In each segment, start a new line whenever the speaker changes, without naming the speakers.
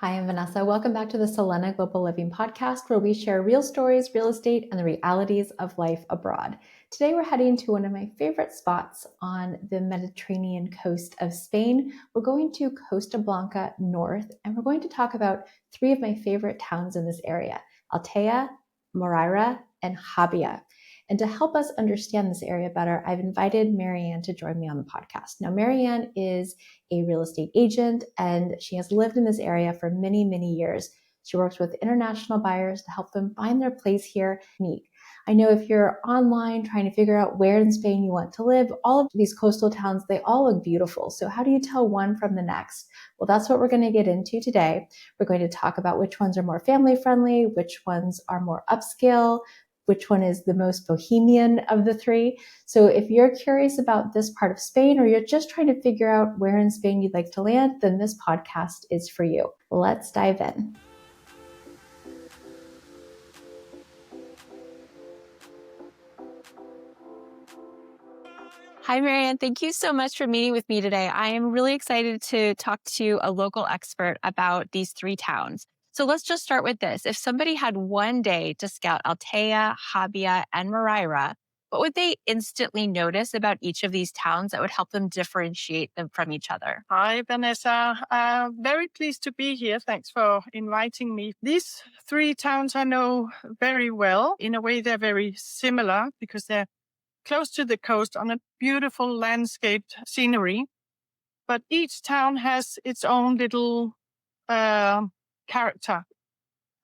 Hi, I'm Vanessa. Welcome back to the Selena Global Living podcast, where we share real stories, real estate, and the realities of life abroad. Today, we're heading to one of my favorite spots on the Mediterranean coast of Spain. We're going to Costa Blanca North, and we're going to talk about three of my favorite towns in this area: Altea, Moraira, and Jávea. And to help us understand this area better, I've invited Marianne to join me on the podcast. Now, Marianne is a real estate agent, and she has lived in this area for many, many years. She works with international buyers to help them find their place here unique. I know if you're online trying to figure out where in Spain you want to live, all of these coastal towns, they all look beautiful. So how do you tell one from the next? Well, that's what we're going to get into today. We're going to talk about which ones are more family friendly, which ones are more upscale, which one is the most bohemian of the three. So if you're curious about this part of Spain, or you're just trying to figure out where in Spain you'd like to land, then this podcast is for you. Let's dive in.
Hi, Marianne. Thank you so much for meeting with me today. I am really excited to talk to a local expert about these three towns. So let's just start with this. If somebody had one day to scout Altea, Jávea, and Moraira, what would they instantly notice about each of these towns that would help them differentiate them from each other?
Hi, Vanessa. Very pleased to be here. Thanks for inviting me. These three towns I know very well. In a way, they're very similar because they're close to the coast on a beautiful landscaped scenery. But each town has its own little character.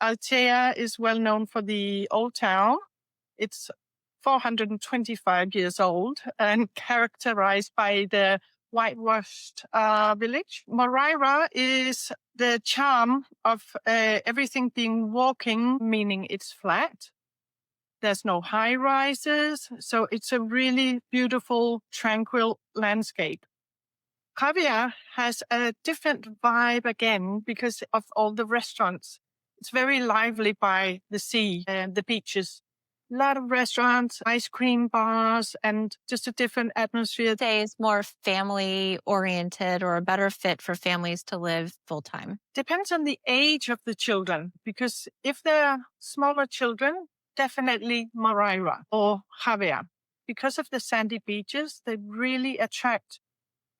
Altea is well known for the old town. It's 425 years old and characterized by the whitewashed village. Moraira is the charm of everything being walking, meaning it's flat. There's no high rises, so it's a really beautiful, tranquil landscape. Xàbia has a different vibe again because of all the restaurants. It's very lively by the sea and the beaches. A lot of restaurants, ice cream bars, and just a different atmosphere.
Say is more family oriented or a better fit for families to live full time.
Depends on the age of the children, because if they're smaller children, definitely Moraira or Jávea. Because of the sandy beaches, they really attract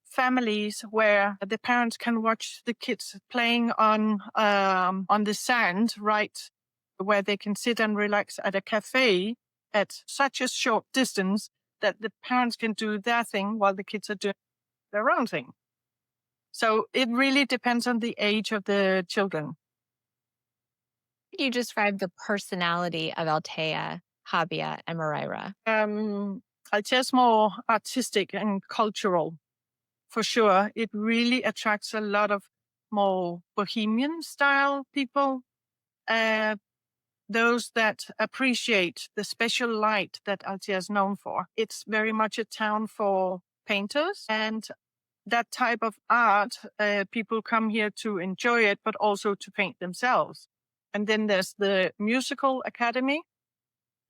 families where the parents can watch the kids playing on the sand, right where they can sit and relax at a cafe at such a short distance that the parents can do their thing while the kids are doing their own thing. So it really depends on the age of the children.
You describe the personality of Altea, Jávea, and Moraira.
Altea's more artistic and cultural. For sure, it really attracts a lot of more bohemian style people, those that appreciate the special light that Altea is known for. It's very much a town for painters, and that type of art, people come here to enjoy it, but also to paint themselves. And then there's the musical academy.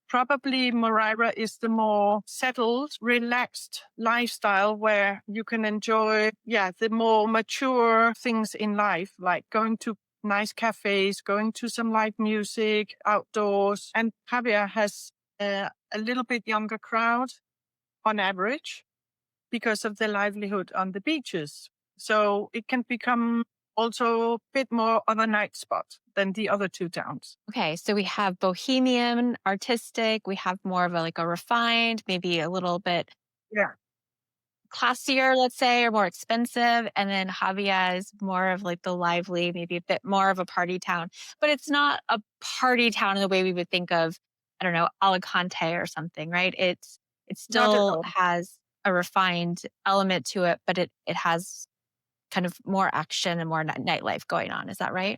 Probably Moraira is the more settled, relaxed lifestyle where you can enjoy, the more mature things in life, like going to nice cafes, going to some live music, outdoors. And Jávea has a little bit younger crowd on average because of the livelihood on the beaches. So it can become also a bit more of a night spot than the other two towns.
Okay, so we have bohemian, artistic, we have more of a refined, maybe a little bit classier, let's say, or more expensive. And then Jávea is more of the lively, maybe a bit more of a party town. But it's not a party town in the way we would think of, I don't know, Alicante or something, right? It still has a refined element to it, but it has kind of more action and more nightlife going on. Is that right?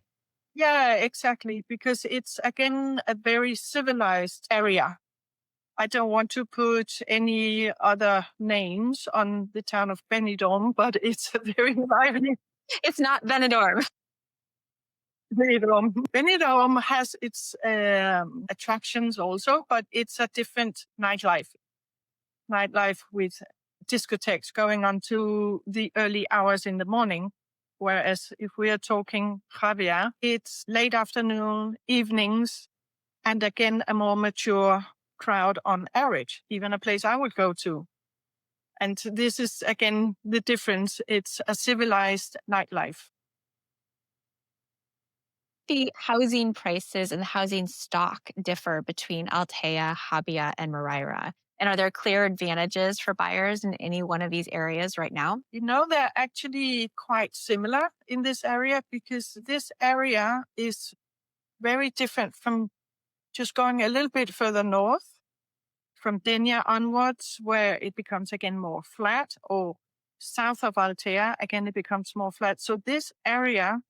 Yeah, exactly. Because it's, again, a very civilized area. I don't want to put any other names on the town of Benidorm, but it's a very lively.
It's not Benidorm.
Benidorm has its attractions also, but it's a different nightlife. Nightlife with discotheques going on to the early hours in the morning. Whereas if we are talking Jávea, it's late afternoon, evenings, and again, a more mature crowd on average, even a place I would go to. And this is, again, the difference. It's a civilized nightlife.
The housing prices and the housing stock differ between Altea, Jávea, and Moraira? And are there clear advantages for buyers in any one of these areas right now?
They're actually quite similar in this area because this area is very different from just going a little bit further north, from Denia onwards, where it becomes again more flat, or south of Altea, again, it becomes more flat. So this area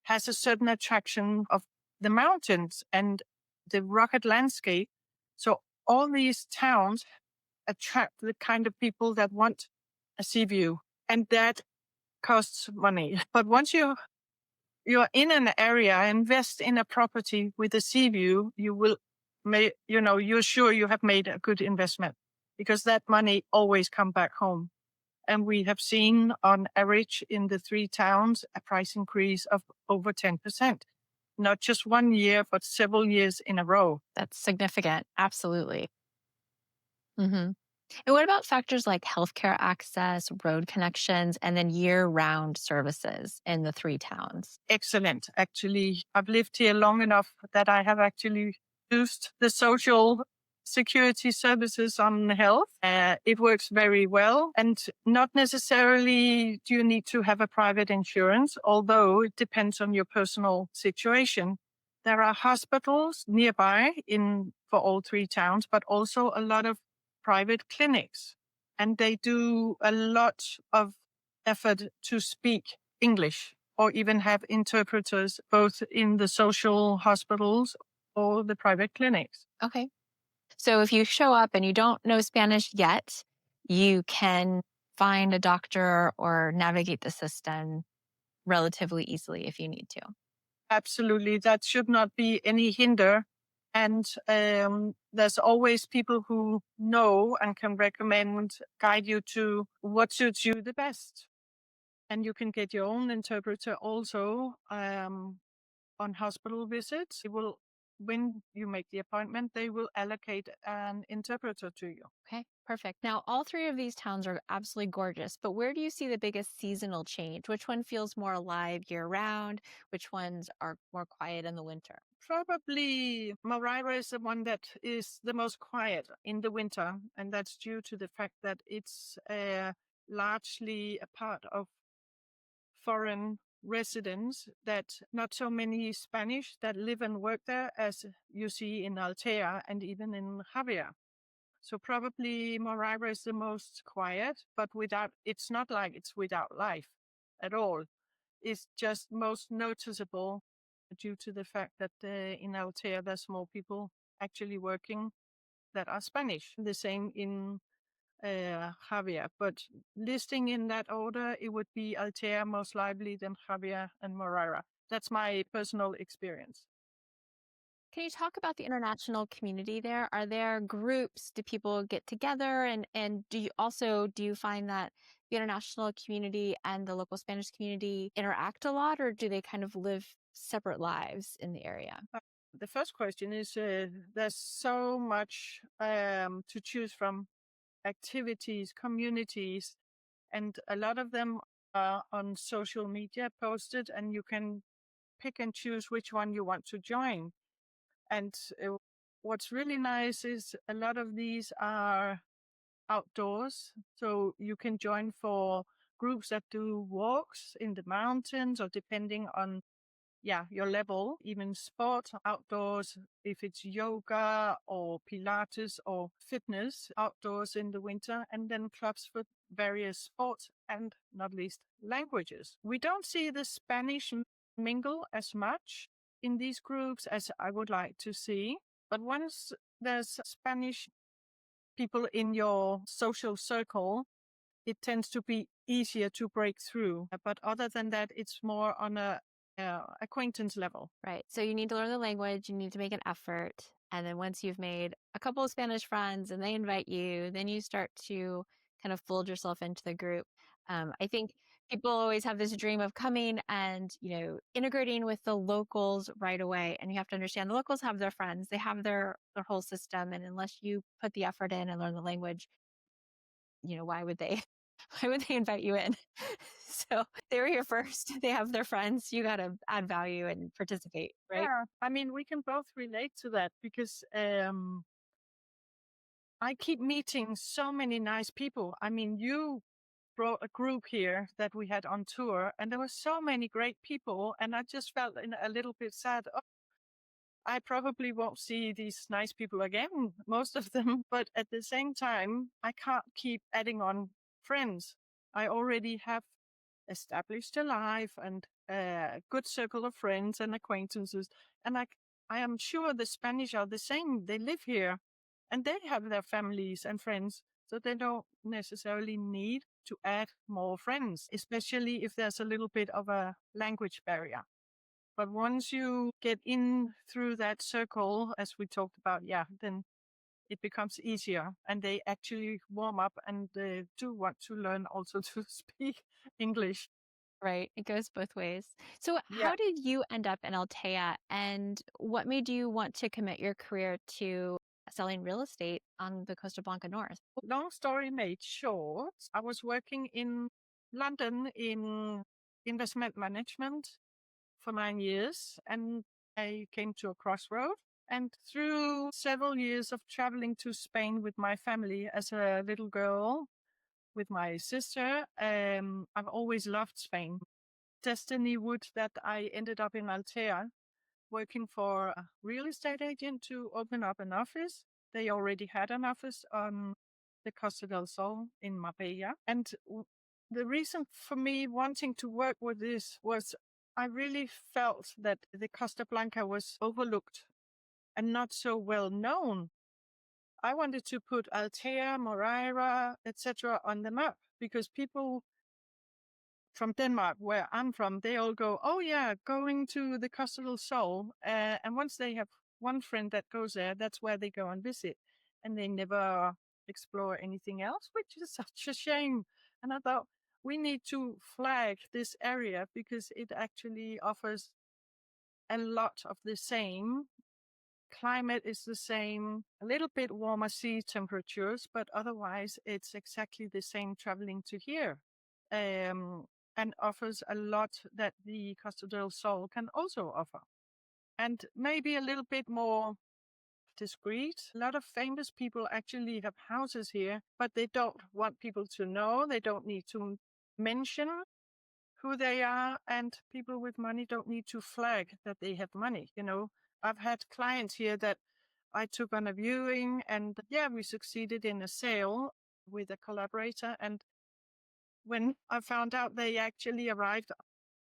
has a certain attraction of the mountains and the rugged landscape. So all these towns attract the kind of people that want a sea view, and that costs money. But once you're in an area, invest in a property with a sea view, you're sure you have made a good investment because that money always come back home. And we have seen on average in the 3 towns a price increase of over 10%, not just 1 year, but several years in a row.
That's significant. Absolutely. Mm-hmm. And what about factors like healthcare access, road connections, and then year-round services in the 3 towns?
Excellent. Actually, I've lived here long enough that I have actually used the social security services on health. It works very well. And not necessarily do you need to have a private insurance, although it depends on your personal situation. There are hospitals nearby for all 3 towns, but also a lot of private clinics. And they do a lot of effort to speak English or even have interpreters both in the social hospitals or the private clinics.
Okay. So if you show up and you don't know Spanish yet, you can find a doctor or navigate the system relatively easily if you need to.
Absolutely. That should not be any hinder. And there's always people who know and can recommend, guide you to what suits you the best. And you can get your own interpreter also on hospital visits. When you make the appointment, they will allocate an interpreter to you.
Okay, perfect. Now, all 3 of these towns are absolutely gorgeous, but where do you see the biggest seasonal change? Which one feels more alive year round? Which ones are more quiet in the winter?
Probably Moraira is the one that is the most quiet in the winter, and that's due to the fact that it's largely a part of foreign residents, that not so many Spanish that live and work there as you see in Altea and even in Jávea. So probably Moraira is the most quiet, but it's not like it's without life at all. It's just most noticeable due to the fact that in Altea there's more people actually working that are Spanish. The same in Jávea, but listing in that order, it would be Altea most likely, then Jávea and Moraira. That's my personal experience.
Can you talk about the international community there? Are there groups? Do people get together? And do you find that the international community and the local Spanish community interact a lot, or do they kind of live separate lives in the area?
The first question is there's so much to choose from, activities, communities, and a lot of them are on social media posted, and you can pick and choose which one you want to join. And what's really nice is a lot of these are outdoors. So you can join for groups that do walks in the mountains or depending on your level, even sport outdoors, if it's yoga or Pilates or fitness outdoors in the winter, and then clubs for various sports and not least languages. We don't see the Spanish mingle as much in these groups as I would like to see. But once there's Spanish people in your social circle, it tends to be easier to break through. But other than that, it's more on a acquaintance level.
Right. So you need to learn the language, you need to make an effort. And then once you've made a couple of Spanish friends and they invite you, then you start to kind of fold yourself into the group. I think people always have this dream of coming and, integrating with the locals right away. And you have to understand the locals have their friends, they have their whole system. And unless you put the effort in and learn the language, why would they? Why would they invite you in? So they were here first. They have their friends. You got to add value and participate, right?
Yeah. I mean, we can both relate to that because I keep meeting so many nice people. I mean, you brought a group here that we had on tour, and there were so many great people. And I just felt a little bit sad. Oh, I probably won't see these nice people again, most of them. But at the same time, I can't keep adding on friends. I already have established a life and a good circle of friends and acquaintances. And I am sure the Spanish are the same. They live here and they have their families and friends. So they don't necessarily need to add more friends, especially if there's a little bit of a language barrier. But once you get in through that circle, as we talked about, then it becomes easier and they actually warm up and do want to learn also to speak English.
Right. It goes both ways. So
Yeah.
how did you end up in Altea, and what made you want to commit your career to selling real estate on the Costa Blanca North?
Long story made short, I was working in London in investment management for 9 years, and I came to a crossroad. And through several years of traveling to Spain with my family as a little girl with my sister, I've always loved Spain. Destiny would that I ended up in Altea working for a real estate agent to open up an office. They already had an office on the Costa del Sol in Marbella. And the reason for me wanting to work with this was I really felt that the Costa Blanca was overlooked and not so well known. I wanted to put Altea, Moraira, etc. on the map because people from Denmark, where I'm from, they all go, oh yeah, going to the Costa del Sol. And once they have one friend that goes there, that's where they go and visit. And they never explore anything else, which is such a shame. And I thought we need to flag this area because it actually offers a lot of the same. Climate is the same, a little bit warmer sea temperatures, but otherwise it's exactly the same traveling to here. And offers a lot that the Costa del Sol can also offer. And maybe a little bit more discreet. A lot of famous people actually have houses here, but they don't want people to know. They don't need to mention who they are, and people with money don't need to flag that they have money. I've had clients here that I took on a viewing, and we succeeded in a sale with a collaborator. And when I found out they actually arrived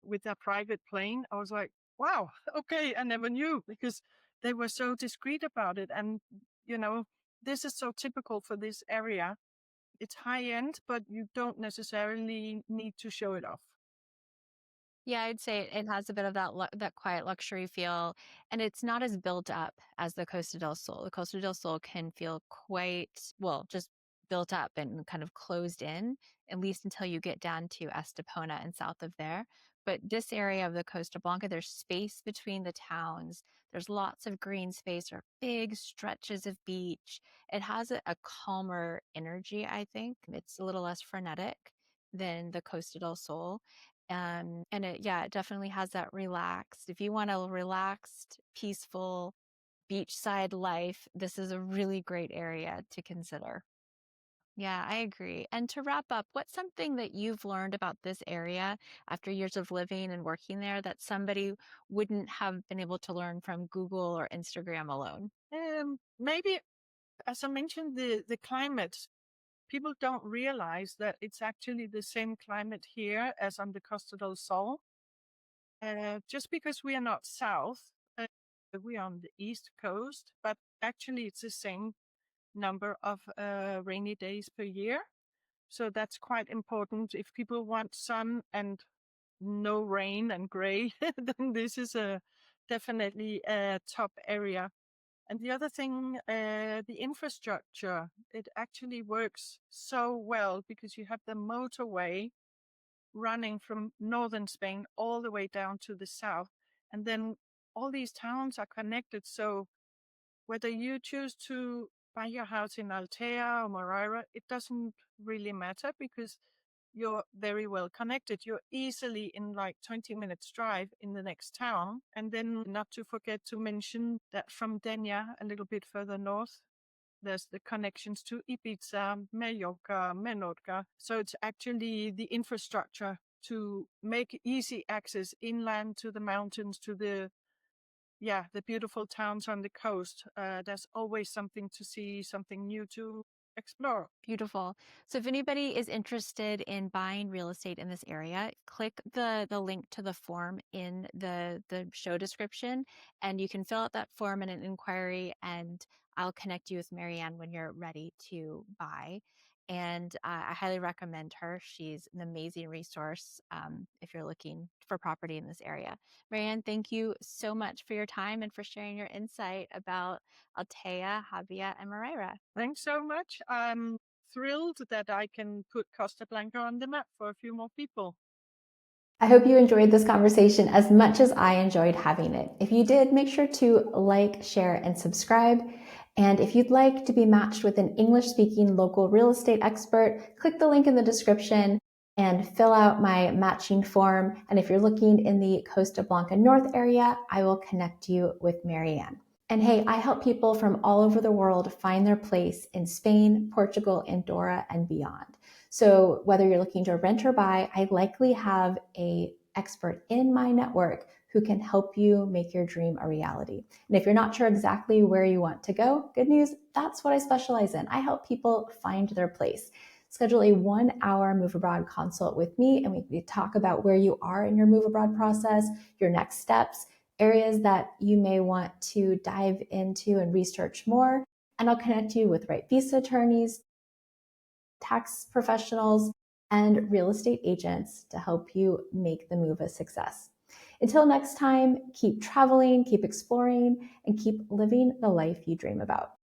with a private plane, I was like, wow, okay, I never knew because they were so discreet about it. And, this is so typical for this area. It's high end, but you don't necessarily need to show it off.
Yeah, I'd say it has a bit of that quiet luxury feel, and it's not as built up as the Costa del Sol. The Costa del Sol can feel quite, well, just built up and kind of closed in, at least until you get down to Estepona and south of there. But this area of the Costa Blanca, there's space between the towns. There's lots of green space or big stretches of beach. It has a calmer energy, I think. It's a little less frenetic than the Costa del Sol. And it definitely has that relaxed. If you want a relaxed, peaceful beachside life, this is a really great area to consider. Yeah, I agree. And to wrap up, what's something that you've learned about this area after years of living and working there that somebody wouldn't have been able to learn from Google or Instagram alone?
Maybe, as I mentioned, the climate. People don't realize that it's actually the same climate here as on the Costa del Sol. Just because we are not south, we are on the east coast, but actually it's the same number of rainy days per year. So that's quite important. If people want sun and no rain and gray, then this is definitely a top area. And the other thing, the infrastructure, it actually works so well because you have the motorway running from northern Spain all the way down to the south. And then all these towns are connected. So whether you choose to buy your house in Altea or Moraira, it doesn't really matter because you're very well connected. You're easily in like 20 minutes drive in the next town. And then not to forget to mention that from Denia, a little bit further north, there's the connections to Ibiza, Mallorca, Menorca. So it's actually the infrastructure to make easy access inland to the mountains, to the beautiful towns on the coast. There's always something to see, something new to explore.
Beautiful. So if anybody is interested in buying real estate in this area, click the link to the form in the show description, and you can fill out that form in an inquiry, and I'll connect you with Marianne when you're ready to buy. And I highly recommend her. She's an amazing resource if you're looking for property in this area. Marianne, thank you so much for your time and for sharing your insight about Altea, Jávea, and Moraira.
Thanks so much. I'm thrilled that I can put Costa Blanca on the map for a few more people.
I hope you enjoyed this conversation as much as I enjoyed having it. If you did, make sure to like, share, and subscribe. And if you'd like to be matched with an English-speaking local real estate expert, click the link in the description and fill out my matching form. And if you're looking in the Costa Blanca North area, I will connect you with Marianne. And hey, I help people from all over the world find their place in Spain, Portugal, Andorra, and beyond. So whether you're looking to rent or buy, I likely have an expert in my network who can help you make your dream a reality. And if you're not sure exactly where you want to go, good news, that's what I specialize in. I help people find their place. Schedule a 1-hour move abroad consult with me, and we can talk about where you are in your move abroad process, your next steps, areas that you may want to dive into and research more. And I'll connect you with right visa attorneys, tax professionals, and real estate agents to help you make the move a success. Until next time, keep traveling, keep exploring, and keep living the life you dream about.